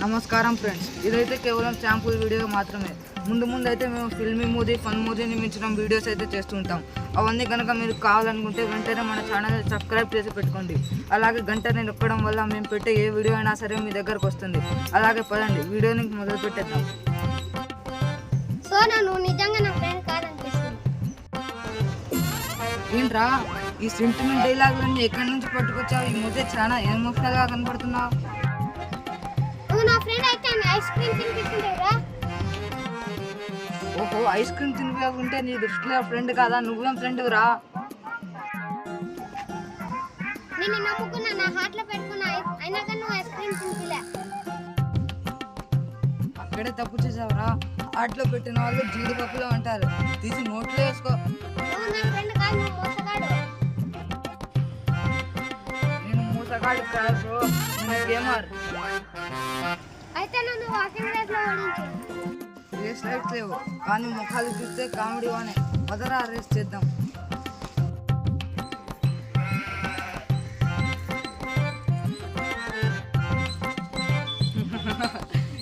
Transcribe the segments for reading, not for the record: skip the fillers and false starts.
నమస్కారం ఫ్రెండ్స్, ఇదైతే కేవలం శాంపుల్ వీడియో మాత్రమే. ముందు అయితే మేము ఫిల్మీ మూవీ ఫన్ మూవీని మించిన వీడియోస్ అయితే చేస్తూ ఉంటాం. అవన్నీ కనుక మీరు కావాలనుకుంటే వెంటనే మన ఛానల్ సబ్స్క్రైబ్ చేసి పెట్టుకోండి. అలాగే గంటని నొక్కడం వల్ల మేము పెట్టే ఏ వీడియో అయినా సరే మీ దగ్గరకు వస్తుంది. అలాగే పదండి వీడియోని మొదలు పెట్టేద్దాం. ఏంట్రా ఈ సెంటిమెంట్ డైలాగులన్నీ ఎక్కడి నుంచి పట్టుకొచ్చావు? ఈ మధ్య చాలా ఎమోషనల్గా కనపడుతున్నావు. ఓహో, ఐస్ క్రీమ్ తినిపించకుంటే నీ దృష్టిలో ఫ్రెండ్ కాదా? నువ్వేం ఫ్రెండ్ రా? అక్కడే తప్పు చేసావురా. హాట్లో పెట్టిన వాళ్ళు జీడిపప్పులో అంటారు, తీసి నోట్లో వేసుకో. నేను మూసగాడి కాదు, గేమర్. రేస్ లైట్స్ లేవు కానీ ముఖాలు చూస్తే కామెడీ వానే. పదరా రేస్ చేద్దాం.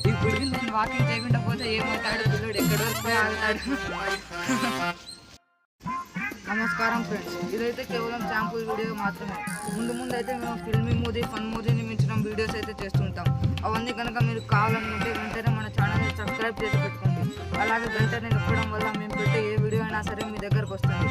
ఇప్పుడు నేను వాకింగ్ చేయకుండా పోతే ఏమవుతాడు పిల్లడు? ఎక్కడి వరకు పోయి ఆగుతాడు. నమస్కారం ఫ్రెండ్స్, ఇదైతే కేవలం శాంపుల్ వీడియో మాత్రమే. ముందు అయితే మేము ఫిల్మీ మూవీ ఫన్ మూవీని మించిన వీడియోస్ అయితే చేస్తూ ఉంటాం. అవన్నీ కనుక మీరు కావాలనుకుంటే వెంటనే మన ఛానల్ని సబ్స్క్రైబ్ చేసి పెట్టుకోండి. అలాగే గంటని నొక్కడం వల్ల మేము పెట్టే ఏ వీడియో అయినా సరే మీ దగ్గరకు వస్తుంది.